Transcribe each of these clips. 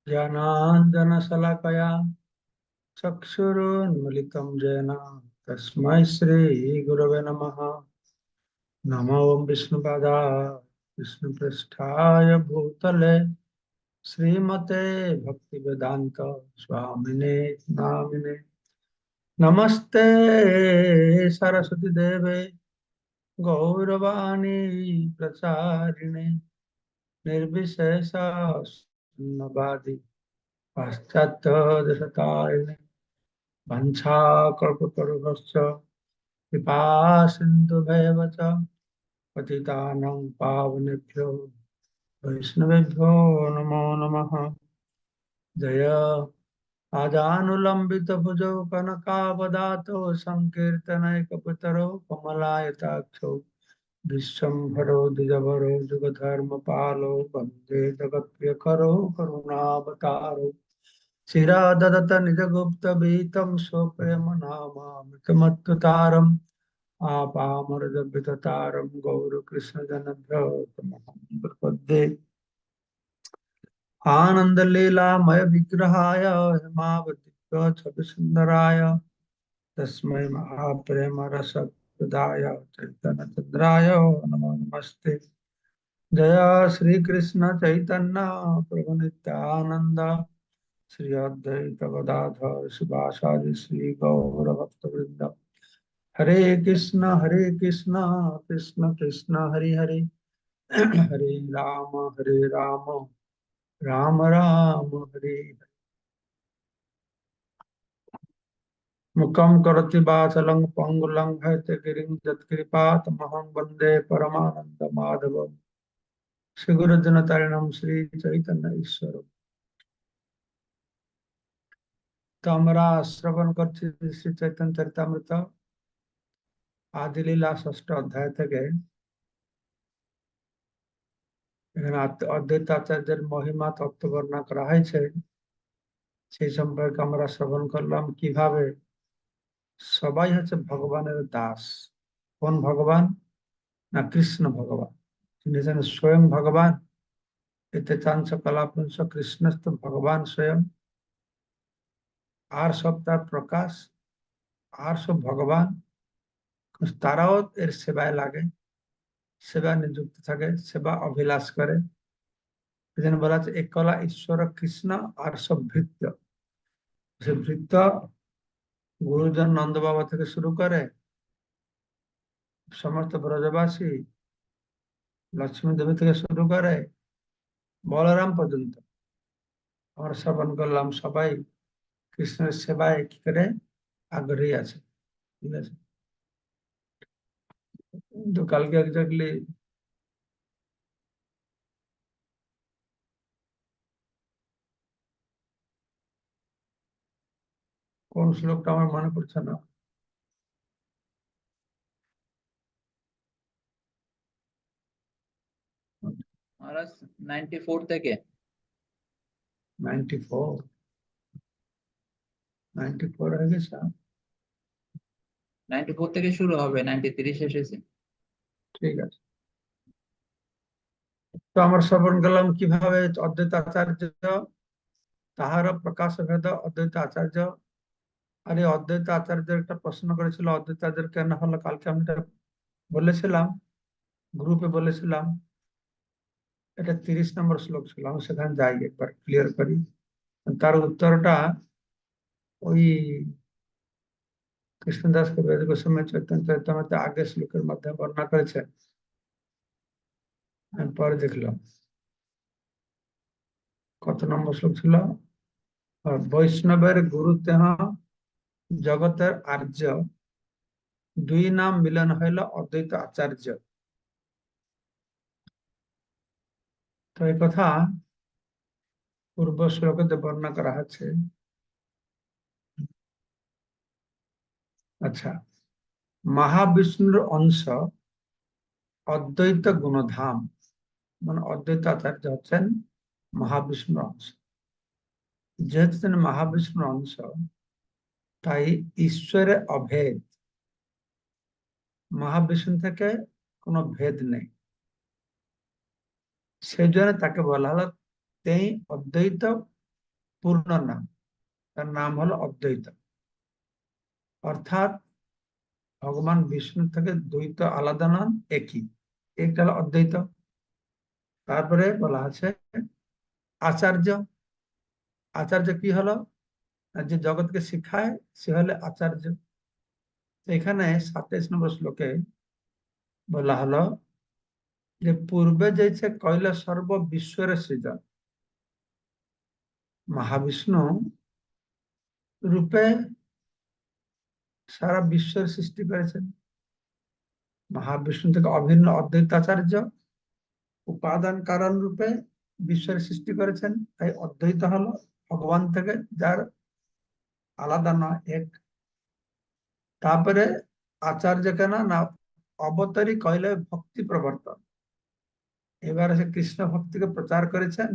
ज्ञानाञ्जनशलाकया चक्षुरुन्मिलितं येन तस्मै श्रीगुरवे नमः। नमो विष्णुपादाय विष्णुपृष्ठाय भूतले श्रीमते भक्तिवेदान्त स्वामिने नामिने। नमस्ते सरस्वती देवे गौरवाणी प्रचारिणे निर्विशेष शून्यवादी पाश्चात्य देशतारिणे वंशाकल्पतरुभ्यश्च कृपा सिन्धुभ्येव च पतितानां पावनेभ्यो वैष्णवेभ्यो नमो नमः। जय आजानुलम्बितभुजौ कनकावदातो सङ्कीर्तनैकपितरौ कमलायताक्षौ विश्वम्भरो द्विजभरो जुगधर्मपालो वन्दे जगत्प्रियकरो करुणावतारो चिराददत निजगुप्तवीतं स्वप्रेम नामामृतमत्तुतारम् आपामरजभिततारं गौरकृष्णजनभ्यो तमहं प्रपद्ये। आनन्दलीलामय विग्रहाय हेमावतीर्यच्छविसुन्दराय तस्मै महाप्रेम रसप्रदाय चैतन्यचन्द्राय नमो नमस्ते। जय श्री कृष्ण चैतन्य प्रभु नित्यानंद श्री अद्वैत गदाधर शिवासादि श्री गौर भक्तवृंद। हरे कृष्ण कृष्ण कृष्ण हरे हरे हरे राम राम राम हरे हरे। मुखं करोति वाचालं पंगुलं गिरिं यत्कृपातमहं वन्दे परमानंद माधवम श्री गुरु जनतारिणम श्री चैतन्य ईश्वर। तो আমরা শ্রবণ করছি শ্রী চৈতন্য চরিতামৃত আদি লীলা ষষ্ঠ অধ্যায় থেকে। এখানে অদ্বৈত আচার্যের মহিমা তত্ত্ব বর্ণনা করা হয়েছে, সেই সম্পর্কে আমরা শ্রবণ করলাম। কিভাবে সবাই হচ্ছে ভগবানের দাস। কোন ভগবান? না, কৃষ্ণ ভগবান। তিনি হচ্ছেন স্বয়ং ভগবান। এতে চাঞ্চ কলাপুঞ্চ কৃষ্ণস্থ ভগবান স্বয়ং। আর সব তার প্রকাশ, আর সব ভগবান। তারাও এর সেবায় লাগে, সেবা নিযুক্ত থাকে, সেবা অভিলাষ করে। এজন্য বলা আছে একলা ঈশ্বর কৃষ্ণ আর সব ভৃত্য। সে ভৃত্য গুরুজন নন্দ বাবা থেকে শুরু করে সমস্ত ব্রজবাসী, লক্ষ্মী দেবী থেকে শুরু করে বলরাম পর্যন্ত আমরা শ্রবণ করলাম। সবাই কৃষ্ণের সেবায় কি করে আগ্রহী আছে। ঠিক আছে, তো কালকে এক্স্যাক্টলি কোন শ্লোকটা আমার মনে পড়ছে না। মহারাজ 94 থেকে 94 হয়ে গেছে। 94 থেকে শুরু হবে, 93 শেষ হয়েছে। ঠিক আছে, তো আমরা শ্রবণ করলাম কিভাবে অদ্বৈত আচার্য তাহার প্রকাশ ভেদ অদ্বৈত আচার্য। আর এই অদ্বৈত আচার্যের একটা প্রশ্ন করেছিল, অদ্বৈত আচার্য কেন হলো। কালকে আমি এটা বলেছিলাম, গ্রুপে বলেছিলাম। এটা 30 নম্বর শ্লোক ছিল। আমি সেখানে যাই, একবার ক্লিয়ার করি। তার উত্তরটা ওই কৃষ্ণদাস কবিরাজ গোস্বামী চৈতন্য চরিতামৃতে আগের শ্লোকের মধ্যে বর্ণনা করেছেন। আমি পরে দেখলাম কত নম্বর শ্লোক ছিল। বৈষ্ণবের গুরু তেহ জগতের আর্য, দুই নাম মিলন হইল অদ্বৈত আচার্য। তো এই কথা পূর্ব শ্লোকে বর্ণনা করা হচ্ছে। আচ্ছা, মহাবিষ্ণুর অংশ অদ্বৈত গুণধাম, মানে অদ্বৈত আচার্য হচ্ছেন মহাবিষ্ণুর অংশ। যেহেতু তিনি মহাবিষ্ণুর অংশ, তাই ঈশ্বরের অভেদ, মহাবিষ্ণু থেকে কোনো ভেদ নেই। সেই জন্য তাকে বলা হলো তেই অদ্বৈত পূর্ণ নাম, তার নাম হলো অদ্বৈত। অর্থাৎ ভগবান বিষ্ণু থেকে দ্বৈত আলাদা নন, একই, এটা হলো অদ্বৈত। তারপরে বলা আছে আচার্য। আচার্য কি হলো? যে জগৎকে শিখায় সে হলে আচার্য। এখানে 27 নম্বর শ্লোকে বলা হলো যে পূর্বে যেছে কইল সর্ব বিশ্বের সৃজন, মহাবিষ্ণু রূপে সারা বিশ্বের সৃষ্টি করেছেন। মহাবিষ্ণু থেকে অভিন্ন অদ্বৈতাচার্য উপাদান কারণ রূপে বিশ্বের সৃষ্টি করেছেন। তাই অদ্বৈত হলো ভগবান থেকে যার আলাদা নয়, এক। তারপরে আচার্য কেন না, অবতারী কইলে ভক্তি প্রবর্তন, এবারে সে কৃষ্ণ ভক্তিকে প্রচার করেছেন,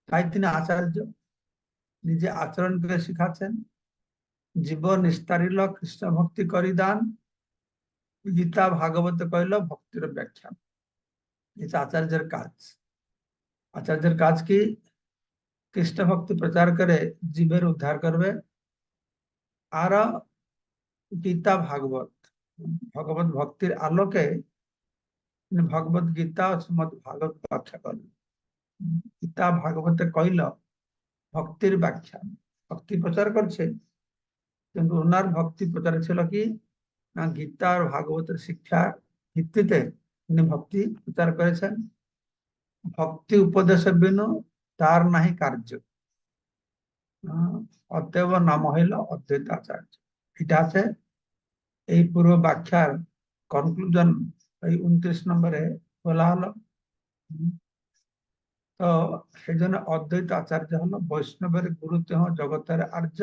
তাই তিনি আচার্য। নিজে আচরণ করে শিখাচ্ছেন। জীব নিস্তারিল কৃষ্ণ ভক্তি করি দান, গীতা ভাগবত কইল ভক্তির ব্যাখ্যা। এটা আচার্যের কাজ। আচার্যের কাজ কি? কৃষ্ণ ভক্তি প্রচার করে জীবের উদ্ধার করবে। আর গীতা ভাগবত, ভগবত ভক্তির আলোকে ভগবত গীতা ও শ্রীমদ ভাগবত ব্যাখ্যা করবে। গীতা ভাগবতে কইল ভক্তির ব্যাখ্যা, ভক্তি প্রচার করছে, কিন্তু ওনার ভক্তি প্রচার ছিল কি না, গীতা আর ভাগবতের শিক্ষার ভিত্তিতে তিনি ভক্তি প্রচার করেছেন। ভক্তি উপদেশ বিনু তার নাহি কার্য, অতএব নাম হইল অদ্বৈত আচার্য। এটা আছে এই পূর্ব ব্যাখ্যার কনক্লুশন, এই 29 নম্বরে বলা হলো। তো সেই জন্য অদ্বৈত আচার্য হলো বৈষ্ণবের গুরুদেহ জগতের আর্য,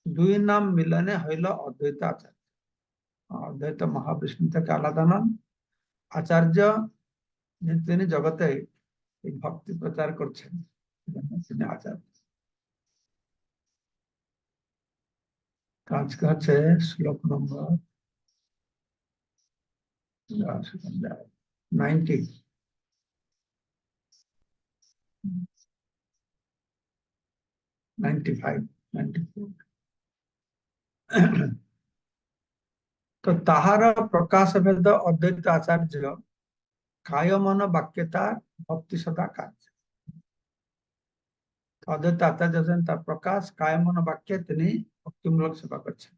দুই নাম মিলনে হইল অদ্বৈত আচার্য। অদ্বৈত মহাবিষ্ণু থেকে আলাদা নন, আচার্য তিনি জগতে এই ভক্তি প্রচার করছেন, তিনি আচার্য। আজকে হচ্ছে শ্লোক নম্বর 90, 95, 94। তো তাহার প্রকাশ ভেদ অদ্বৈত আচার্য কায় মন বাক্যতা ভক্তি সদা কাজ। অদ্বৈত আচার্য হচ্ছেন তার প্রকাশ, কায় মন বাক্যে তিনি ভক্তিমূলক সেবা করছেন।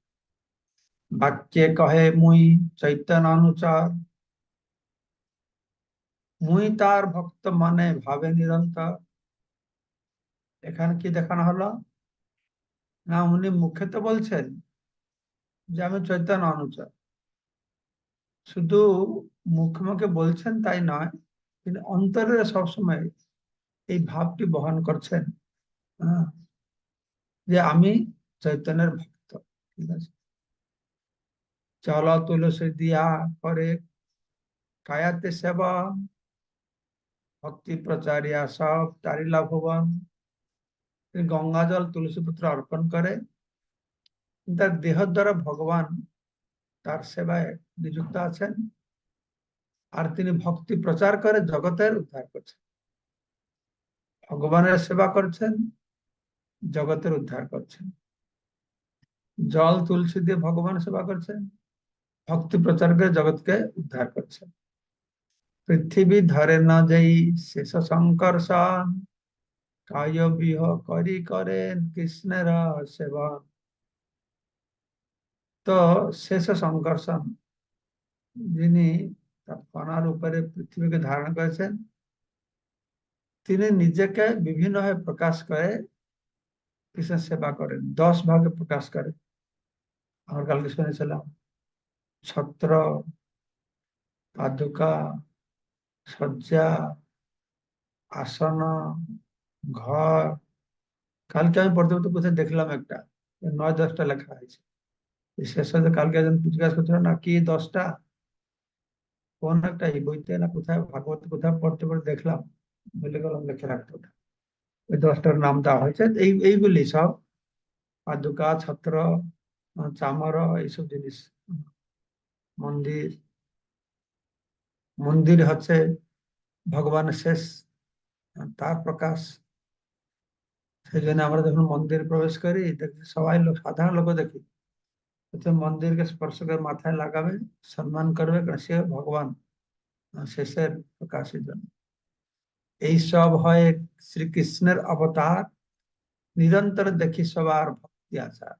বাক্যে কহে মুই চৈতন্য অনুচার, মুই তার ভক্ত মনে ভাবে নিরন্তর। এখানে কি দেখানো হলো না, উনি মুখে তো বলছেন যে আমি চৈতন্য অনুচর, শুধু মুখে মুখে বলছেন তাই নয়, তিনি অন্তরে সবসময় এই ভাবটি বহন করছেন, যে আমি চৈতন্যের ভক্ত। ঠিক আছে, চল তুলসী দিয়া করে কায়াতে সেবা, ভক্তি প্রচারিয়া সব তারিলা ভুবন। তিনি গঙ্গা জল তুলসী পত্র অর্পণ করে, তার দেহ দ্বারা ভগবান তার সেবায় নিযুক্ত আছেন, আর তিনি ভক্তি প্রচার করে জগতের উদ্ধার করছেন। ভগবানের সেবা করছেন, জগতের উদ্ধার করছেন। জল তুলসী দিয়ে ভগবান সেবা করছেন, ভক্তি প্রচার করে জগৎকে উদ্ধার করছেন। পৃথিবী ধরে না যেই শেষ সংকর্ষণ, কায় বিহ করি করেন কৃষ্ণের সেবা। তো শেষ সংকর্ষণ, যিনি তার কণার উপরে পৃথিবীকে ধারণ করেছেন, তিনি নিজেকে বিভিন্নভাবে প্রকাশ করে কৃষ্ণের সেবা করেন, 10 ভাগে প্রকাশ করেন। আমরা কালকে শুনেছিলাম ছত্র, পাদুকা, শয্যা, আসন, ঘর। কালকে আমি পড়তে পড়তে কোথায় দেখলাম একটা 9-10টা লেখা হয়েছে। শেষ হয়তো কালকে একজন জিজ্ঞাসা করছিল না কি 10টা, কোন একটা এই বইতে না কোথায় ভাগবত কোথায় পড়তে পড়তে দেখলাম, বলে গেলাম লিখে রাখতে ওটা। ওই 10টার নাম দেওয়া হয়েছে, এইগুলি সব পাদুকা, ছত্র, চামর, এইসব জিনিস। মন্দির, মন্দির হচ্ছে ভগবানের শেষ তার প্রকাশ। সেই জন্য আমরা যখন মন্দির প্রবেশ করি দেখি সবাই লোক, সাধারণ লোক দেখি প্রথমে মন্দিরকে স্পর্শ করে মাথায় লাগাবে, সম্মান করবে, কারণ সে ভগবান শেষের প্রকাশের জন্য। এই সব হয় শ্রীকৃষ্ণের অবতার, নিরন্তর দেখি সবার ভক্তি আচার।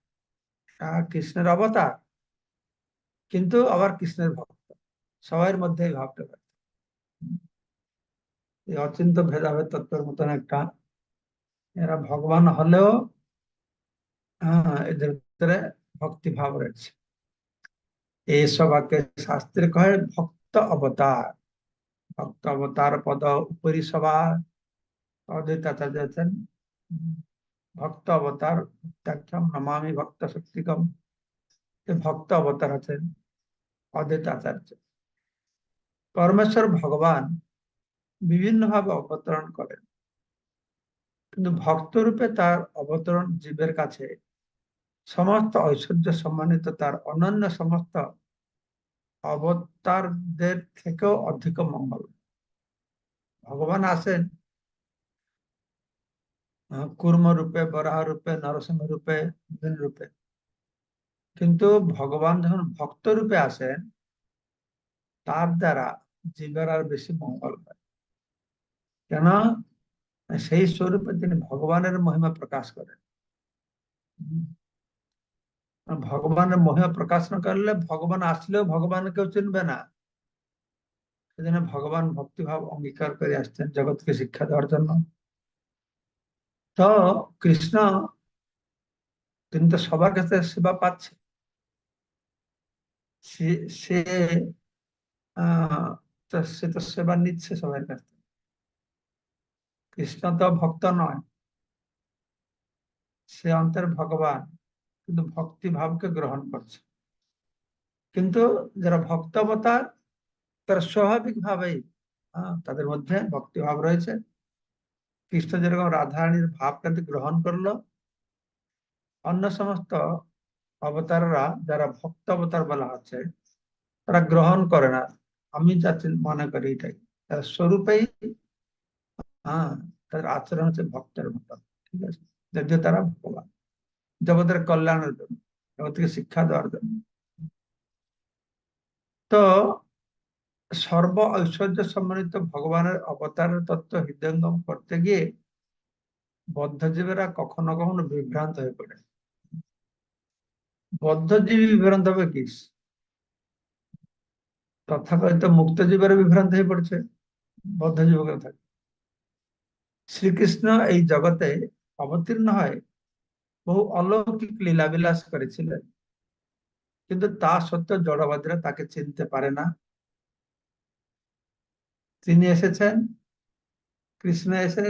কৃষ্ণের অবতার কিন্তু আবার কৃষ্ণের ভক্ত, সবার মধ্যে এই ভাবটা থাকে। এই অচিন্ত ভেদাভেদ তত্ত্বের মতন একটা, এরা ভগবান হলেও এদের ভিতরে ভক্তি ভাব রয়েছে। এইসবাকে শাস্ত্রে কহে ভক্ত অবতার। ভক্ত অবতার পদ উপরি সবার অদ্বৈতাচার্য আছেন ভক্ত অবতার ভক্তাখ্যম নমামি ভক্ত শক্তিকম। ভক্ত অবতার আছেন অদ্বৈতাচার্য। পরমেশ্বর ভগবান বিভিন্ন ভাবে অবতরণ করেন, কিন্তু ভক্ত রূপে তার অবতরণ জীবের কাছে সমস্ত ঐশ্বর্য সম্মানিত তার অনন্য সমস্ত অবতারদের থেকেও অধিক মঙ্গল। ভগবান আসেন কূর্ম রূপে, বরাহ রূপে, নরসিংহ রূপে, বিভিন্ন রূপে, কিন্তু ভগবান যখন ভক্ত রূপে আসেন তার দ্বারা জীবের আর বেশি মঙ্গল হয়। কেন? সেই স্বরূপে তিনি ভগবানের মহিমা প্রকাশ করেন। ভগবানের মহিমা প্রকাশ না করলে ভগবান আসলেও ভগবান কেউ চিনবে না। সেজন্য ভগবান ভক্তিভাব অঙ্গীকার করে আসছেন জগৎকে শিক্ষা দেওয়ার জন্য। তো কৃষ্ণ তিনি তো সবার কাছে সেবা পাচ্ছে, সে সে সে তো সেবা নিচ্ছে সবার কাছ থেকে। কৃষ্ণ তো ভক্ত নয়, সে অন্তর ভগবান, কিন্তু ভক্তি ভাবকে গ্রহণ করছে। কিন্তু যারা ভক্ত অবতার তারা স্বাভাবিক ভাবেই তাদের মধ্যে ভক্তি ভাব রয়েছে। কৃষ্ণ যেরকম রাধারানীর ভাবটাকে গ্রহণ করলো, অন্য সমস্ত অবতাররা যারা ভক্ত অবতার বলা হচ্ছে তারা গ্রহণ করে না। আমি যা মনে করি এটাই, তার স্বরূপেই তাদের আচরণ হচ্ছে ভক্তের মতো। ঠিক আছে, যদিও তারা ভগবান, জগতের কল্যাণের জন্য, জগৎকে শিক্ষা দেওয়ার জন্য। তো সর্ব ঐশ্বর্য সম্মানিত ভগবানের অবতারের তত্ত্ব হৃদয়ঙ্গম করতে গিয়ে বদ্ধজীবীরা কখনো কখনো বিভ্রান্ত হয়ে পড়ে। বদ্ধজীবী বিভ্রান্ত হবে কি? তথাকথিত মুক্তজীবীরা বিভ্রান্ত হয়ে পড়ছে বদ্ধজীবীর কথা। শ্রীকৃষ্ণ এই জগতে অবতীর্ণ হয় বহু অলৌকিক লীলাবিলাস করেছিলেন, কিন্তু তা সত্ত্বেও জড়বাদীরা তাকে চিনতে পারে না। তিনি এসেছেন, কৃষ্ণ এসে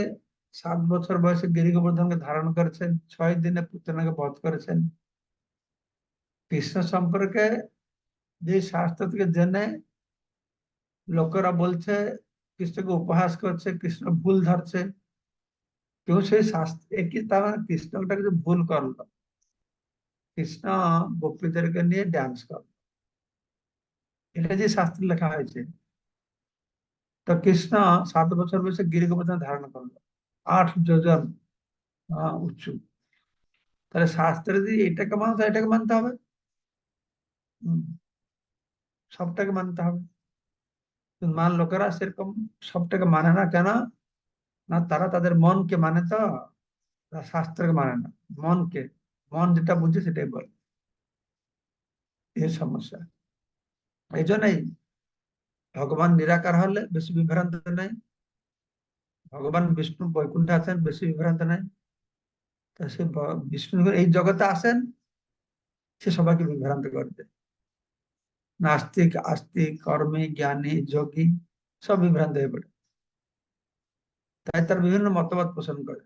7 বছর বয়সে গিরি গোবর্ধনকে ধারণ করেছেন, 6 দিনে পুতনাকে বধ করেছেন। কৃষ্ণ সম্পর্কে যে শাস্ত্র থেকে জেনে লোকেরা বলছে কৃষ্ণকে উপহাস করছে, কৃষ্ণ ভুল ধরছে, কেউ সেই শাস্ত্র একই তার কৃষ্ণটা কিছু ভুল করলো, কৃষ্ণ গোপীদেরকে নিয়ে ডান্স করলো, এটা যে শাস্ত্রে লেখা হয়েছে। তো কৃষ্ণ 7 বছর বয়সে গিরি গোবর্ধন ধারণ করলো, 8 যোজন উঁচু। তাহলে শাস্ত্রে যদি এটাকে মানতে হয়, এটাকে মানতে হবে, সবটাকে মানতে হবে। মান লোকেরা সেরকম সবটাকে মানে না। কেন না? তারা তাদের মনকে মানে, তো তারা শাস্ত্রকে মানে না, মনকে। মন যেটা বুঝে সেটাই বলে, এই সমস্যা। এই জন্যই ভগবান নিরাকার হলে বেশি বিভ্রান্ত নেই, ভগবান বিষ্ণু বৈকুণ্ঠে আছেন বেশি বিভ্রান্ত নেই। তা সে বিষ্ণু এই জগতে আসেন, সে সবাইকে বিভ্রান্ত করবে। নাস্তিক, আস্তিক, কর্মী, জ্ঞানী, যোগী সব বিভ্রান্ত হয়ে পড়ে। তাই তার বিভিন্ন মতবাদ পোষণ করে,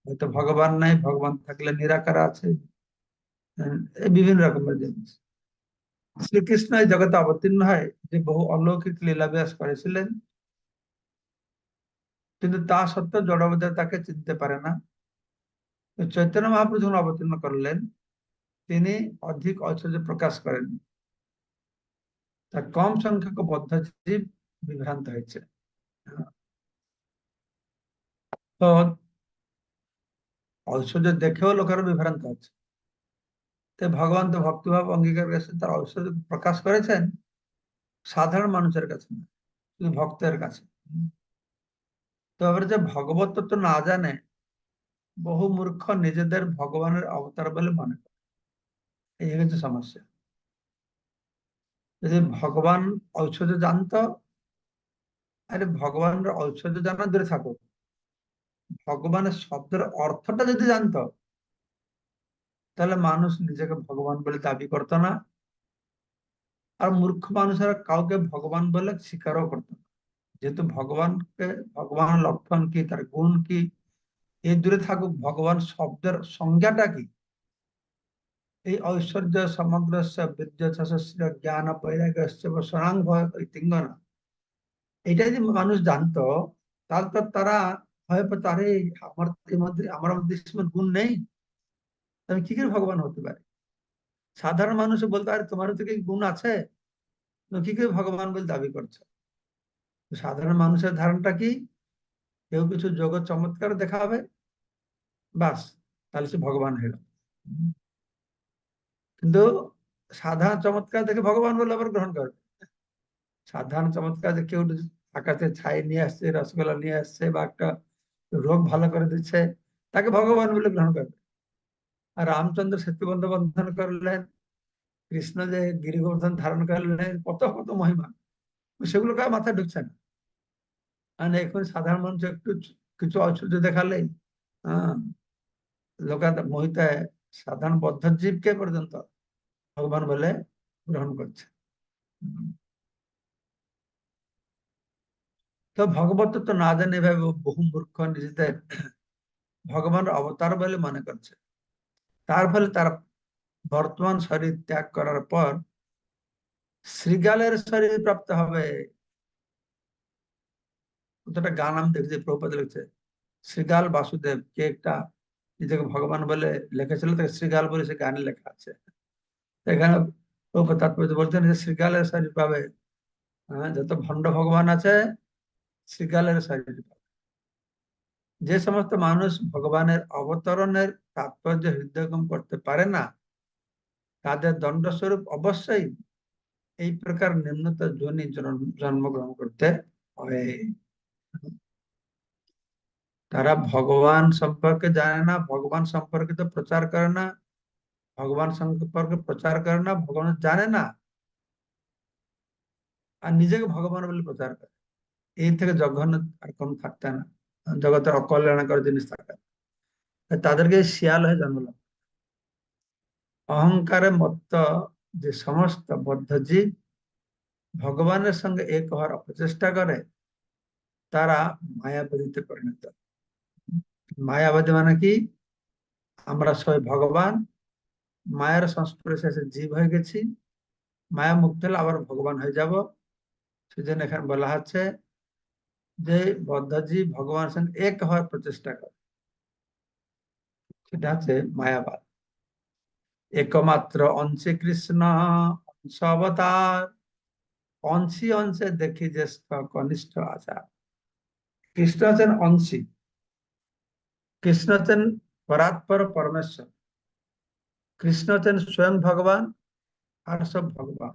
হয়তো ভগবান নাই, ভগবান থাকলে নিরাকার আছে, এই বিভিন্ন রকমের জিনিস। শ্রীকৃষ্ণ এই জগতে অবতীর্ণ হয় যে বহু অলৌকিক লীলাবিলাস করেছিলেন, কিন্তু তা সত্ত্বেও জড়বাদীরা তাকে চিনতে পারে না। চৈতন্য মহাপ্রভু যখন অবতীর্ণ করলেন তিনি অধিক ঐশ্বর্য প্রকাশ করেন, তার কম সংখ্যক বদ্ধজীব বিভ্রান্ত হয়েছে। তো ঐশ্বর্য দেখেও লোকের বিভ্রান্ত হচ্ছে। তো ভগবান তো ভক্তিভাব অঙ্গীকার করেছেন, তার ঐশ্বর্য প্রকাশ করেছেন সাধারণ মানুষের কাছে না, শুধু ভক্তের কাছে। তো এবার যে ভগবত তত্ত্ব না জানে বহু মূর্খ নিজেদের ভগবানের অবতার বলে মনে করে, এই হচ্ছে সমস্যা। যদি ভগবান ঐশ্বর্য জানতো, আরে ভগবানের ঐশ্বর্য জানা দূরে থাকুক, ভগবানের শব্দের অর্থটা যদি জানতো, তাহলে মানুষ নিজেকে ভগবান বলে দাবি করতো না। আর মূর্খ মানুষেরা কাউকে ভগবান বলে স্বীকারও করতো না। যেহেতু ভগবানকে, ভগবানের লক্ষণ কি, তার গুণ কি, এই দূরে থাকুক, ভগবান শব্দের সংজ্ঞাটা কি, এই ঐশ্বর্য সমগ্রস্য বিদ্যুৎ জ্ঞান বৈরাগ্যস্য স্বরাঙ্গ তিঙ্গনা, এটা যদি মানুষ জানতো, তাহলে তো তারা ভয় পেত, আরে আমার মধ্যে গুণ নেই, আমি কি করে ভগবান হতে পারি। সাধারণ মানুষ বলতো, আরে তোমার থেকে গুণ আছে, তুমি কি করে ভগবান বলে দাবি করছো। তো সাধারণ মানুষের ধারণাটা কি, কেউ কিছু জগৎ চমৎকার দেখাবে, বাস, তাহলে সে ভগবান হয়ে গেল। কিন্তু সাধারণ চমৎকার দেখে ভগবান বলে আবার গ্রহণ করবে। সাধারণ চমৎকার যে কেউ আকাশে ছাই নিয়ে আসছে, রসগোল্লা নিয়ে আসছে, বা একটা রোগ ভালো করে দিচ্ছে, তাকে ভগবান বলে গ্রহণ করবে। আর রামচন্দ্র সেতু বন্ধন করলেন, কৃষ্ণ যে গিরিগোবর্ধন ধারণ করলেন, কত কত মহিমা, সেগুলো কার মাথায় ঢুকছে না। আর এখন সাধারণ মানুষ একটু কিছু ঐশ্বর্য দেখালেই হ্যাঁ, লোক মোহিত হয়, সাধারণ বদ্ধ জীবকে পর্যন্ত ভগবান বলে গ্রহণ করছে। তো ভগবত তো না জানে এভাবে বহু মূর্খ নিজেদের ভগবানের অবতার বলে মনে করছে। তার ফলে তারা বর্তমান শরীর ত্যাগ করার পর শৃগালের শরীর প্রাপ্ত হবে। কতটা গান আমি দেখছি, প্রভুপাদ লিখছে, শৃগাল বাসুদেব, কে একটা নিজেকে ভগবান বলে লিখেছিল, তাকে শৃগাল বলে সে গানে লেখা আছে। এখানে প্রভুপাদ তাৎপর্য বলছেন যে শৃগালের শরীর পাবে। যত ভণ্ড ভগবান আছে, শৃগালের শরীর পাবে। যে সমস্ত মানুষ ভগবানের অবতরণের তাৎপর্য হৃদয়গম করতে পারে না, তাদের দণ্ডস্বরূপ অবশ্যই এই প্রকার নিম্নতর যোনি জন্মগ্রহণ করতে হয়। তারা ভগবান সম্পর্কে জানে না, ভগবান সম্পর্কে তো প্রচার করে না, ভগবান সম্পর্কে প্রচার করে না, ভগবান জানে না, আর নিজেকে ভগবান বলে প্রচার করে। এই থেকে জঘন্য আর কোন থাকতে না, জগতের অকল্যাণকর জিনিস থাকে। তাদেরকে শিয়াল হয়ে জন্ম লাভ। অহংকারে মত্ত যে সমস্ত বদ্ধ জীব ভগবানের সঙ্গে এক হওয়ার অপচেষ্টা করে, তারা মায়াবাদীতে পরিণত। মায়াবাদী মানে কি, আমরা সবাই ভগবান, মায়ের সংস্পর্শে এসে জীব হয়ে গেছি, মায়া মুক্ত হলে আবার ভগবান হয়ে যাব। সেজন্য এখানে বলা হচ্ছে যে বদ্ধ জীব ভগবানের সঙ্গে এক হওয়ার প্রচেষ্টা করে, সেটা হচ্ছে মায়াবাদ। একমাত্র অংশে কৃষ্ণ, অংশ অবতার, অংশী অংশে দেখি জ্যেষ্ঠ কনিষ্ঠ আচার। কৃষ্ণ হচ্ছেন অংশী, কৃষ্ণ হচ্ছেন পরাৎপর পরমেশ্বর, কৃষ্ণ হচ্ছেন স্বয়ং ভগবান, আর সব ভগবান।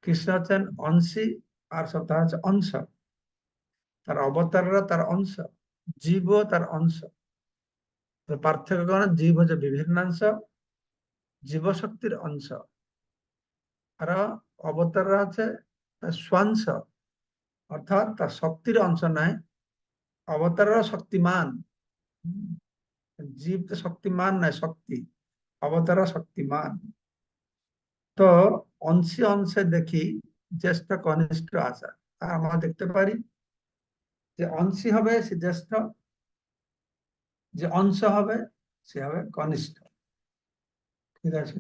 কৃষ্ণ হচ্ছেন অংশী, আর সব তার হচ্ছে অংশ। তার অবতাররা তার অংশ, জীবও তার অংশ। পার্থক্য কারণে জীব হচ্ছে বিভিন্নাংশ, জীবশক্তির অংশ, আর অবতাররা হচ্ছে তার স্বাংশ, অর্থাৎ তার শক্তির অংশ নয়। অবতাররা শক্তিমান, জীব তো শক্তিমান নয়, শক্তি। অবতাররা শক্তিমান। তো অংশে অংশে দেখি জ্যেষ্ঠ কনিষ্ঠ আচার। আর আমরা দেখতে পারি যে অংশী হবে সে জ্যেষ্ঠ, যে অংশ হবে সে হবে কনিষ্ঠ। ঠিক আছে,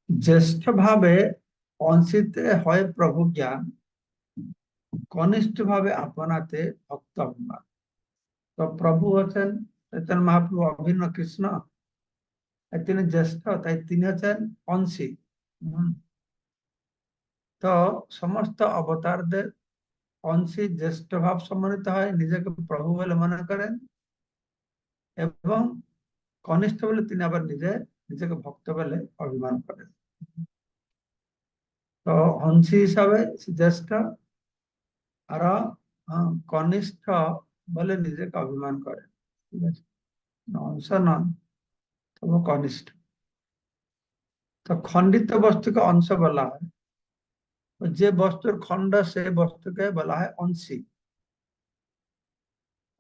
জ্যেষ্ঠ ভাবে অংশীতে হয় প্রভু জ্ঞান, কনিষ্ঠ ভাবে আপনাতে ভক্ত অভিমান। তো প্রভু হচ্ছেন চৈতন্য মহাপ্রভু, অভিন্ন কৃষ্ণ, তিনি জ্যেষ্ঠ, তাই তিনি হচ্ছেন অংশী। হম, তো সমস্ত অবতারদের অংশী জ্যেষ্ঠ ভাব সম্মানিত হয়, নিজেকে প্রভু বলে মনে করেন, এবং কনিষ্ঠ বলে তিনি আবার নিজেকে ভক্ত বলে অভিমান করেন। তো অংশী হিসাবে সে জ্যেষ্ঠ, আর কনিষ্ঠ বলে নিজেকে অভিমান করেন। ঠিক আছে, অংশ নন, তবু কনিষ্ঠ। তো খণ্ডিত বস্তুকে অংশ বলা হয়, যে বস্তুর খণ্ড সে বস্তুকে বলা হয় অংশী।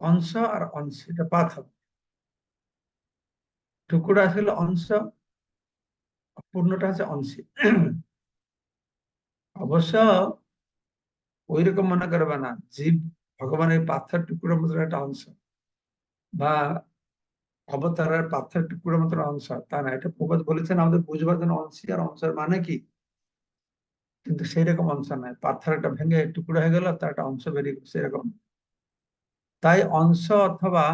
অংশ আর অংশী এটা পার্থক্য। টুকুরা ছিল অংশ, পূর্ণটা হচ্ছে অংশী। অবশ্য ওই রকম মনে করবে না জীব ভগবানের পাথর টুকরোর মতো একটা অংশ, বা অবতারের পাথর টুকরোর মতো অংশ, তা না। এটা প্রবাদ বলেছেন আমাদের বুঝবার জন্য, অংশী আর অংশের মানে কি। কিন্তু সেই রকম অংশ নয়, পাথর একটা ভেঙে টুকরো হয়ে গেল, তার একটা অংশ বেরিয়ে গেল, সেরকম। তাই অংশ অথবা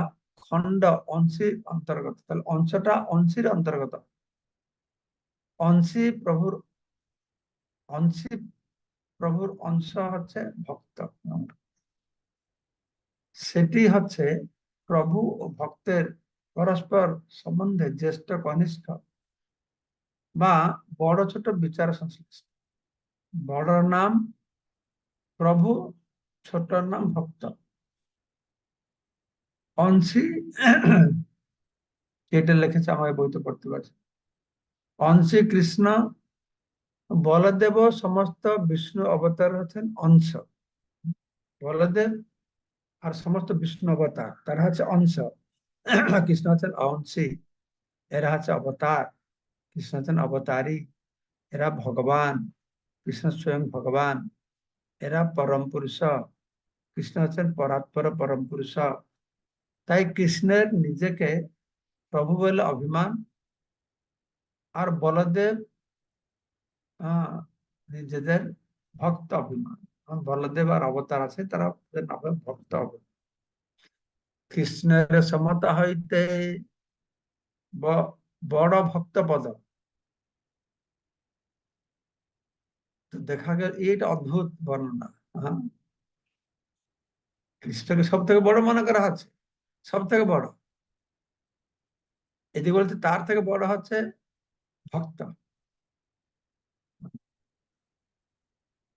খণ্ড অংশীর অন্তর্গত, তাহলে অংশটা অংশীর অন্তর্গত। অংশী প্রভুর অংশী প্রভুর অংশ হচ্ছে ভক্ত। সেটি হচ্ছে প্রভু ও ভক্তের পরস্পর সম্বন্ধে জ্যেষ্ঠ কনিষ্ঠ বা বড় ছোট বিচার সংশ্লিষ্ট। বড় নাম প্রভু, ছোট নাম ভক্ত। অংশী এটা লিখেছে, আমার বইতে পড়তে পারছি। অংশী কৃষ্ণ, বলদেব সমস্ত বিষ্ণু অবতার হচ্ছেন অংশ। বলদেব আর সমস্ত বিষ্ণু অবতার তারা হচ্ছে অংশ। কৃষ্ণ হচ্ছেন অংশী, এরা হচ্ছে অবতার। কৃষ্ণ হচ্ছেন অবতারী, এরা ভগবান। কৃষ্ণ স্বয়ং ভগবান, এরা পরম পুরুষ। কৃষ্ণ হচ্ছেন পরাৎপর পরম পুরুষ। তাই কৃষ্ণের নিজেকে প্রভু বলে অভিমান, আর বলদেব নিজেদের ভক্ত অভিমান। বলদেব আর অবতার আছে, তারা ভক্ত অভিমান। কৃষ্ণের সমতা হইতে বড় ভক্ত পদ। দেখা গেল এটা অদ্ভুত বর্ণনা। হ্যাঁ, কৃষ্ণকে সব থেকে বড় মনে করা হচ্ছে, সব থেকে বড়। এদিকে বলতে তার থেকে বড় হচ্ছে ভক্ত,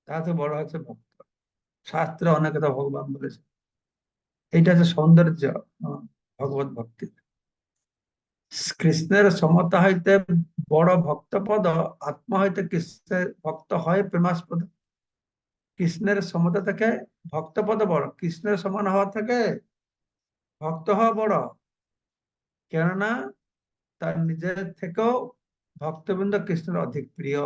তার থেকে বড় হচ্ছে ভক্ত। শাস্ত্রে অনেক কথা ভগবান বলেছে। এইটা হচ্ছে সৌন্দর্য ভগবত ভক্তি। কৃষ্ণের সমতা হইতে বড় ভক্ত পদ, আত্মা হইতে কৃষ্ণের ভক্ত হয় প্রেমাস্পদ। কৃষ্ণের সমতা থেকে ভক্ত পদ বড়, কৃষ্ণের সমান হওয়া থেকে ভক্ত হওয়া বড়। কেননা তার নিজের থেকেও ভক্তবৃন্দ কৃষ্ণের অধিক প্রিয়,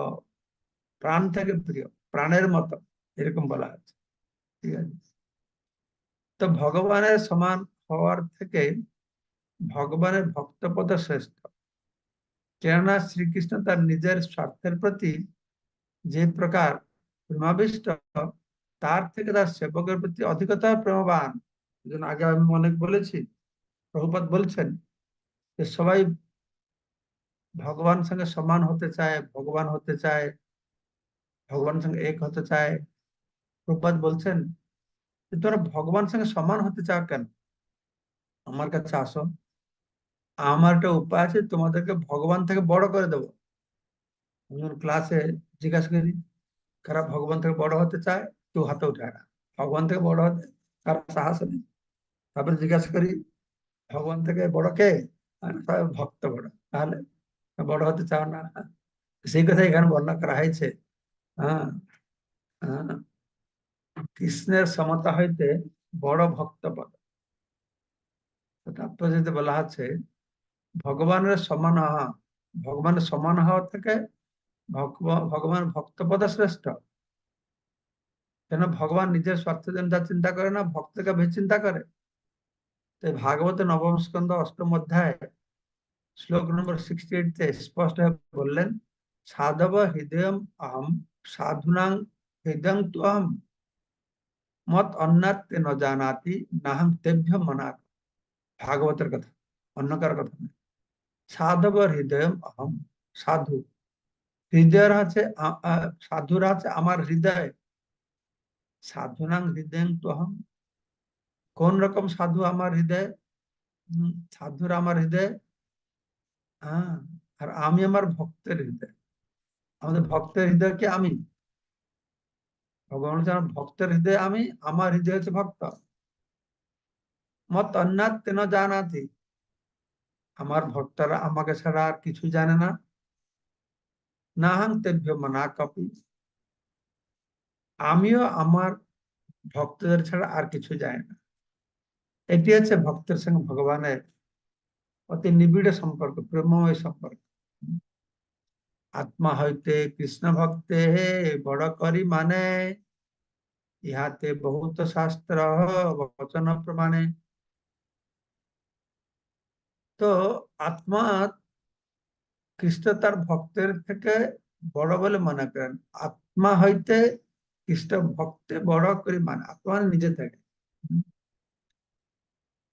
প্রাণ থেকে প্রিয়, প্রাণের মতো, এরকম বলা আছে। ঠিক আছে, তো ভগবানের সমান হওয়ার থেকে ভগবানের ভক্তপদ শ্রেষ্ঠ। কেননা শ্রীকৃষ্ণ তার নিজের স্বার্থের প্রতি যে প্রকার প্রেমাবিষ্ট, তার থেকে তার সেবকের প্রতি অধিকতর প্রেমবান। আগে আমি অনেক বলেছি, প্রভুপাদ বলছেন যে সবাই ভগবান সঙ্গে সমান হতে চায়, ভগবান হতে চায়, ভগবানের সঙ্গে এক হতে চায়। প্রভুপাদ বলছেন যে তোমরা ভগবান সঙ্গে সমান হতে চাও কেন? আমার কাছে আসো, আমার একটা উপায় আছে, তোমাদেরকে ভগবান থেকে বড় করে দেবো। ক্লাসে জিজ্ঞাসা করি কারা ভগবান থেকে বড় হতে চায়, কেউ হাতে উঠায় না। ভগবান থেকে বড় হতে কারো সাহস নেই। তারপরে জিজ্ঞাসা করি ভগবান থেকে বড় কে, সবাই ভক্ত বড়। তাহলে বড় হতে চাও না? সেই কথা এখানে বর্ণনা করা হয়েছে। হ্যাঁ, হ্যাঁ, কৃষ্ণের সমতা হইতে বড় ভক্ত পদ। তারপর যদি বলা আছে ভগবানের সমান হওয়া, ভগবানের সমান হওয়া থেকে ভগবান ভক্তপদ শ্রেষ্ঠ। কেন? ভগবান নিজের স্বার্থের জন্য যা চিন্তা করে না, ভক্তকে বেশি চিন্তা করে। তাই ভাগবত নবম স্কন্ধ অষ্টম অধ্যায় শ্লোক নম্বর 68-তে স্পষ্ট বললেন, সাধব হৃদয়ম অহম সাধুনাং হৃদয়ং তু অহম মত অন্যাত্তে ন জানাতি নাহং তেভ্য মনাত। ভাগবতের কথা, অন্য কার কথা নয়। সাধব হৃদয়ম অহম, সাধু হৃদয়ের আছে, সাধুরা আছে আমার হৃদয়। সাধুনাং হৃদয়ং তু অহম, কোন রকম সাধু আমার হৃদয়? সাধুর আমার হৃদয়, হ্যাঁ, আর আমি আমার ভক্তের হৃদয়। আমাদের ভক্তের হৃদয় কি আমি, ভগবান হচ্ছে আমার ভক্তের হৃদয় আমি, আমার হৃদয় হচ্ছে ভক্ত। মত অন্যাত তেন জানাতি, আমার ভক্তরা আমাকে ছাড়া আর কিছু জানে না। না হাং তেভ্য মনা কপি, আমিও আমার ভক্তদের ছাড়া আর কিছু জানি না। এটি হচ্ছে ভক্তের সঙ্গে ভগবানের অতি নিবিড় সম্পর্ক, প্রেমময় সম্পর্ক। আত্মা হইতে কৃষ্ণ ভক্তে বড় করি মানে, ইহাতে বহুত শাস্ত্র বচন প্রমাণে। তো আত্মা কৃষ্ণ তার ভক্তের থেকে বড় বলে মনে করেন। আত্মা হইতে কৃষ্ণ ভক্তে বড় করি মানে, আত্মা মানে নিজে থেকে।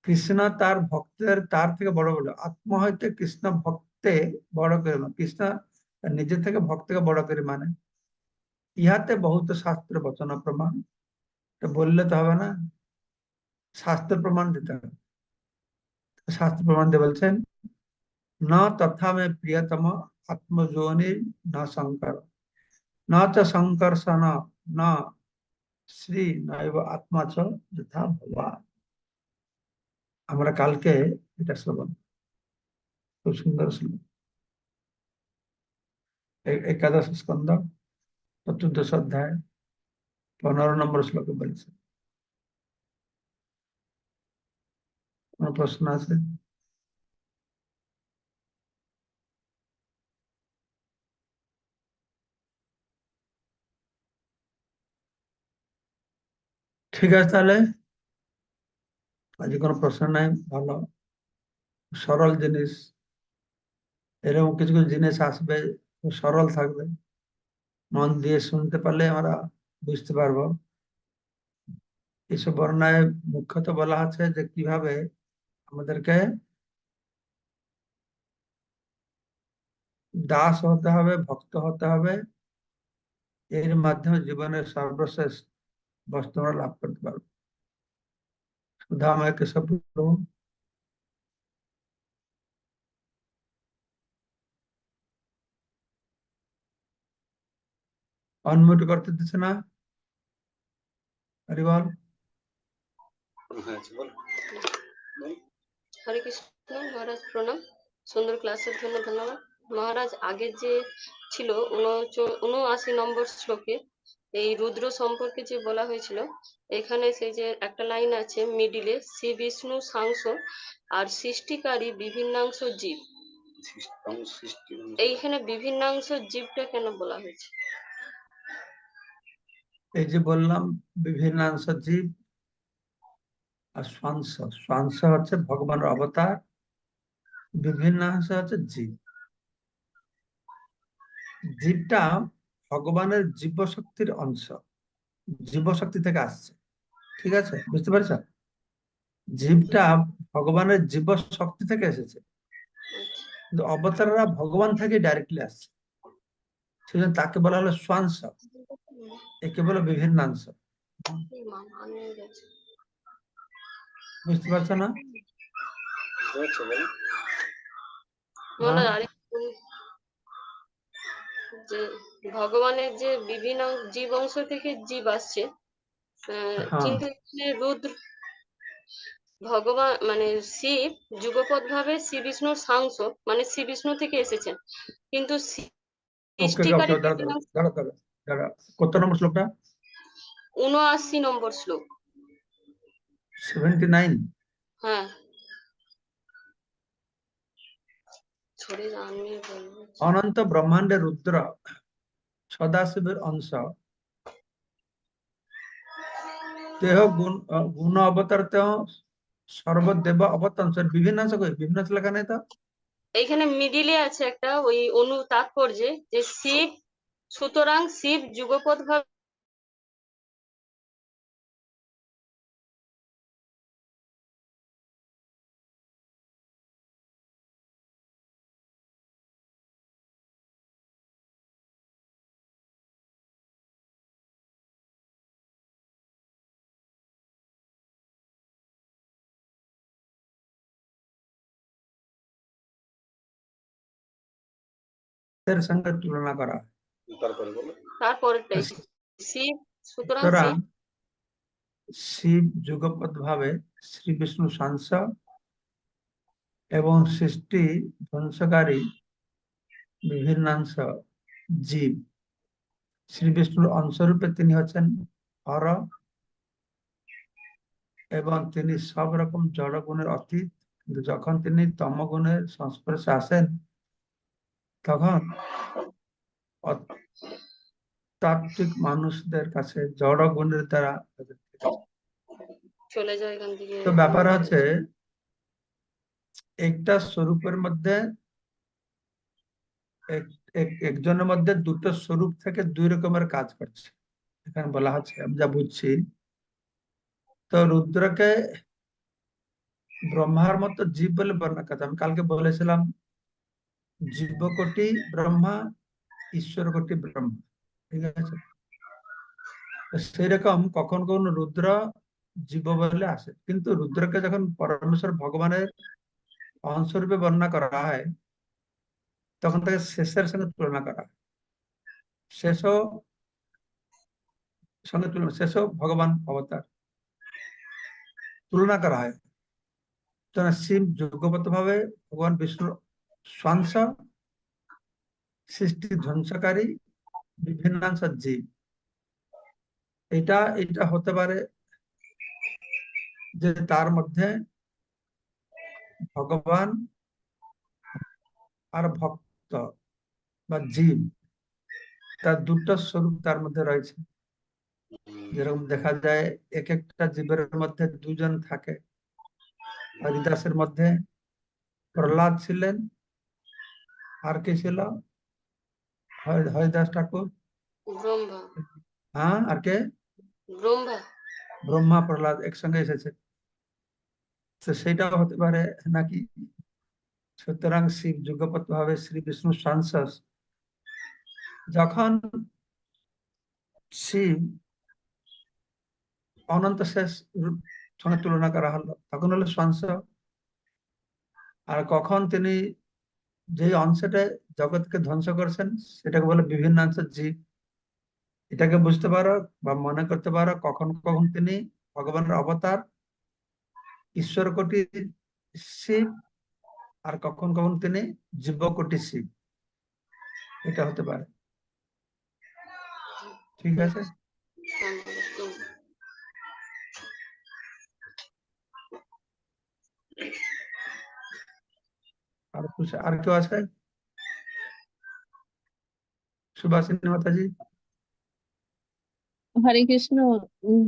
কৃষ্ণ তার ভক্তের তার থেকে বড় বলে, আত্মা হইতে কৃষ্ণ ভক্তে বড় করে মানে, কৃষ্ণ তার নিজে থেকে ভক্তকে বড় করে মানে, ইহাতে বহুত শাস্ত্র বচন প্রমাণ। তো বললে তো হবে না, শাস্ত্র প্রমাণ দিতে হবে। শাস্ত্র প্রমাণ দিয়ে বলছেন, ন তথা মে প্রিয়তম আত্মযোনি ন শঙ্কর, ন চ সংকর্ষণ, ন শ্রী নৈব আত্মা চ যথা ভগবান। আমরা কালকে এটা শ্রবণ, খুব সুন্দর শ্লোক, একাদশ স্কন্ধ 14 অধ্যায় 15 নম্বর শ্লোকে বলেছে। কোন প্রশ্ন আছে? ঠিক আছে, তাহলে আজকে কোনো প্রশ্ন নাই। ভালো সরল জিনিস, এরকম কিছু কিছু জিনিস আসবে, খুব সরল থাকবে, মন দিয়ে শুনতে পারলে আমরা বুঝতে পারবো। এইসব বর্ণায় মুখ্যত বলা আছে যে কিভাবে আমাদেরকে দাস হতে হবে, ভক্ত হতে হবে, এর মাধ্যমে জীবনের সর্বশেষ বস্তু আমরা লাভ করতে পারবো। সুধাময় কেশব প্রভু, অনমিউট করতে দিচ্ছে না, হরিবল। হরে কৃষ্ণ মহারাজ, প্রণাম। সুন্দর ক্লাসের জন্য ধন্যবাদ মহারাজ। আগে যে ছিল 79 নম্বর শ্লোকে এই রুদ্র সম্পর্কে যে বলা হয়েছিল, এখানে সেই যে একটা লাইন আছে মিডিলে, শ্রী বিষ্ণু সাংস আর সৃষ্টিকারী বিভিন্নাংশ জীব, এইখানে বিভিন্নাংশ জীবটা কেন বলা হয়েছে? এই যে বললাম বিভিন্নাংশ জীব আর স্বাংশ, স্বাংশ হচ্ছে ভগবানের অবতার, বিভিন্নাংশ হচ্ছে জীব। জীবটা ভগবানের জীবশক্তির অংশ, জীবশক্তি থেকে আসছে। ঠিক আছে, বুঝতে পারছ? জীবটা ভগবানের জীব শক্তি থেকে এসেছে, কিন্তু অবতাররা ভগবান থেকে ডাইরেক্টলি আসছে, সেজন্য তাকে বলা হলো স্বাংশ, একে বলে বিভিন্নাংশ। বুঝতে পারছো না? মহারাজ আরেকটু, যে ভগবানের যে বিভিন্ন জীব অংশ থেকে জীব আসছে, হ্যাঁ, কিন্তু এখানে রুদ্র ভগবান মানে শিব যুগপৎ ভাবে শ্রী বিষ্ণুর সাংস, মানে শ্রী বিষ্ণু থেকে এসেছেন, কিন্তু ওকে ওকে সৃষ্টিকারী ওকে, দাঁড়া দাঁড়া দাঁড়া দাঁড়া দাঁড়া, কত নম্বর শ্লোকটা? 79 নম্বর শ্লোক। 79। হ্যাঁ, ছড়ে আমি বলবো। অনন্ত ব্রহ্মাণ্ডে রুদ্র সদাশিবের অংশ, দেহ গুণ অবতার তেহ সর্বদেব অবতার, বিভিন্ন অংশ কই, বিভিন্ন অংশ লেখা নেই তো। এইখানে মিডিলে আছে একটা ওই তাৎপর্যে যে শিব, সুতরাং শিব যুগপৎ ভাবে এর সঙ্গে তুলনা করা হয়। তারপরে বলো। তারপরেরটাই শিব, সুতরাং সুতরাং শিব শিব যুগপৎ ভাবে শ্রী বিষ্ণু সাংস এবং সৃষ্টি ধ্বংসকারী বিভিন্নাংশ জীব। শ্রী বিষ্ণুর অংশরূপে তিনি হচ্ছেন হর এবং তিনি সব রকম জড় গুণের অতীত, কিন্তু যখন তিনি তমগুণের সংস্পর্শে আসেন তখন তাত্ত্বিক মানুষদের কাছে জড় গুণের দ্বারা চলে যায় এখান থেকে। তো ব্যাপার হচ্ছে একটা স্বরূপের মধ্যে একজনের মধ্যে দুটো স্বরূপ থেকে দুই রকমের কাজ করছে এখানে বলা হচ্ছে, আমি যা বুঝছি। তো রুদ্রকে ব্রহ্মার মতো জীব বলে বর্ণনা করছে। আমি কালকে বলেছিলাম জীবকোটি ব্রহ্মা, ঈশ্বর কোটি ব্রহ্মা, ঠিক আছে। সেই রকম কখন কখন রুদ্র জীব বলে আসে, কিন্তু রুদ্রকে যখন পরমেশ্বর ভগবানের অংশরূপে বর্ণনা করা হয় তখন তাকে শেষের সঙ্গে তুলনা করা হয়। শেষও সঙ্গে তুলনা, শেষও ভগবান অবতার তুলনা করা হয়। শিব যুগপত ভাবে ভগবান বিষ্ণুর স্বাংশ, সৃষ্টি ধ্বংসকারী বিভিন্নাংশ জীব। এটা এটা হতে পারে যে তার মধ্যে ভগবান আর ভক্ত বা জীব তার দুটো স্বরূপ তার মধ্যে রয়েছে। যেরকম দেখা যায় এক একটা জীবের মধ্যে দুজন থাকে। হরিদাসের মধ্যে প্রহ্লাদ ছিলেন, আর কে ছিল? হরিদাস ঠাকুর, ব্রহ্মা, হ্যাঁ, আর কে? ব্রহ্মা। ব্রহ্মা প্রহ্লাদ একসঙ্গে এসেছে। তো সেটাও হতে পারে নাকি। সুতরাং শিব যুগপৎ ভাবে শ্রী বিষ্ণু সাংসস, যখন শিব অনন্ত শেষ রূপ সঙ্গে তুলনা করা হলো তখন হলো স্বাংশ। আর কখন তিনি যে অংশটা জগৎকে ধ্বংস করছেন সেটাকে বলে বিভিন্নাংশ জীব। এটাকে বুঝতে পারো বা মনে করতে পারো কখন কখন তিনি ভগবানের অবতার, ঈশ্বর কোটি শিব, আর কখন কখন তিনি জীব কোটি শিব। এটা হতে পারে, ঠিক আছে। আর কেউ আছে? সুভাষিনী মাতাজি। হরে কৃষ্ণ,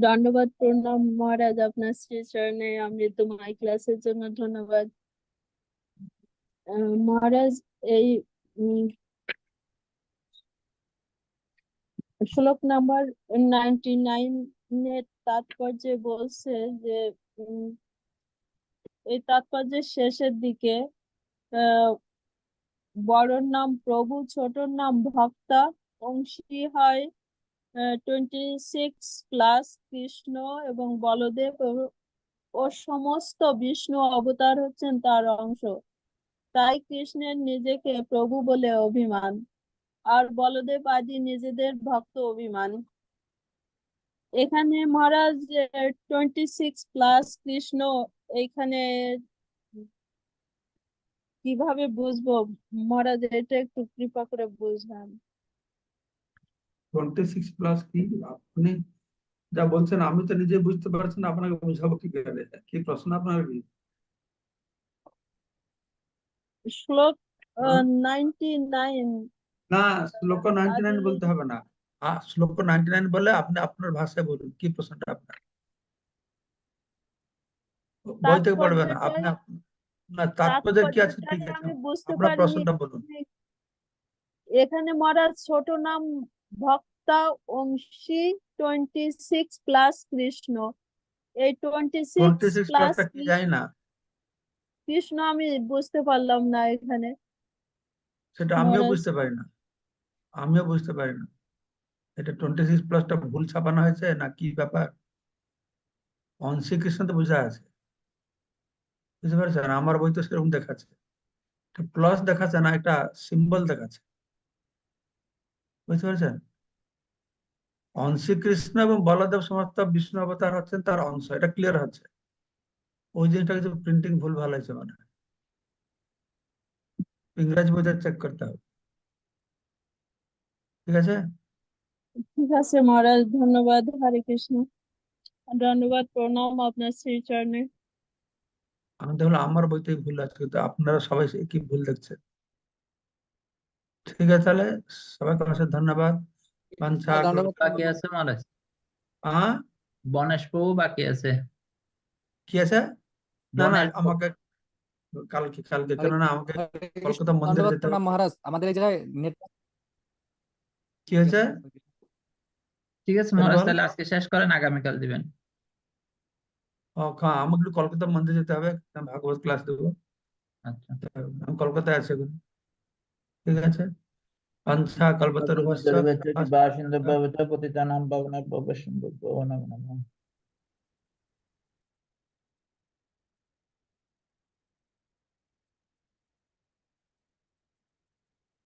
দণ্ডবাদ প্রণাম মহারাজ, আপনার শ্রী চরণে অমৃতময় ক্লাসের জন্য ধন্যবাদ। মহারাজ, এই শ্লোক নাম্বার 99 এর তাৎপর্যে বলছে যে এই তাৎপর্যের শেষের দিকে বড়র নাম প্রভু, ছোটর নাম ভক্তা, অংশী হয় 26 প্লাস কৃষ্ণ এবং বলদেব ও সমস্ত বিষ্ণু অবতার হচ্ছেন তার অংশ। তাই কৃষ্ণের নিজেকে প্রভু বলে অভিমান, আর বলদেব আদি নিজেদের ভক্ত অভিমান। এখানে মহারাজ 26 প্লাস কৃষ্ণ, এইখানে কিভাবে বুঝবো মহারাজ? এটা একটু কৃপা করে বুঝান। 26 প্লাস কি আপনি যা বলছেন আমি তো নিজে বুঝতে পারছি না, আপনাকে বুঝাবো কি করে? কি প্রশ্ন আপনার? কি শ্লোক 99? না, শ্লোক 99 বলতে হবে না। শ্লোক 99 বলে আপনি আপনার ভাষায় বলুন কি প্রশ্নটা আপনার। বই থেকে পড়বে না আপনি। না, তাৎপর্য কি আছে ঠিক আছে, আমি বুঝতে আপনার পারিনি। প্রশ্নটা বলুন। এখানে মহারাজ ছোট নাম ভক্তা, অংশী 26 প্লাস কৃষ্ণ। এই 26 প্লাস কি যায় না কৃষ্ণ আমি বুঝতে পারলাম না এখানে। সেটা আমিও বুঝতে পারি না, এটা 26 প্লাসটা ভুল ছাপানো হয়েছে না কি ব্যাপার। অংশী কৃষ্ণ তো বোঝা আছে, বুঝতে পারছেন? আমার বই তো সেরকম দেখাচ্ছে, প্লাস দেখাচ্ছে না, একটা সিম্বল দেখাচ্ছে। বুঝতে পারছেন? শ্রীকৃষ্ণ এবং বলদেব সমস্ত বিষ্ণু অবতার হচ্ছেন তার অংশ, এটা ক্লিয়ার হচ্ছে। ওই জিনিসটা কিছু প্রিন্টিং ভুল ভাল হয়েছে মানে, ইংরেজি বইটা চেক করতে হবে। ঠিক আছে, ঠিক আছে মহারাজ, ধন্যবাদ। হরে কৃষ্ণ। ধন্যবাদ, প্রণাম আপনার শ্রীচরণে। আমি দেখলাম আমার বইতেই ভুল আছে, কিন্তু আপনারা সবাই কি ভুল দেখছেন। ঠিক আছে, তাহলে সবাইকে অশেষ ধন্যবাদ। বাঞ্ছা ধন্যবাদ। বাকি আছে মহারাজ, হ্যাঁ, বনেশ প্রভু বাকি আছে। কি আছে? না না, বনেশ প্রভু। আমাকে কালকে কেননা আমাকে হরে কৃষ্ণ, কলকাতা মন্দিরে ধন্যবাদ, যেতে প্রণাম হবে। মহারাজ। আমাদের এই জায়গায় নেট কি হয়েছে? ঠিক আছে বল, মহারাজ, বল। তাহলে আজকে শেষ করেন, আগামীকাল দিবেন। হ্যাঁ, আমাকে একটু কলকাতা মন্দিরে যেতে হবে, আমি ভাগবত ক্লাস দেবো। আচ্ছা। আমি কলকাতায় আছি এখন। ঠিক আছে, বাঞ্ছা কল্পতরুভ্যশ্চ বাসিন্দ ভবত পতিতানাং পাবনেভ্যো বৈষ্ণবেভ্যো নমো নমঃ।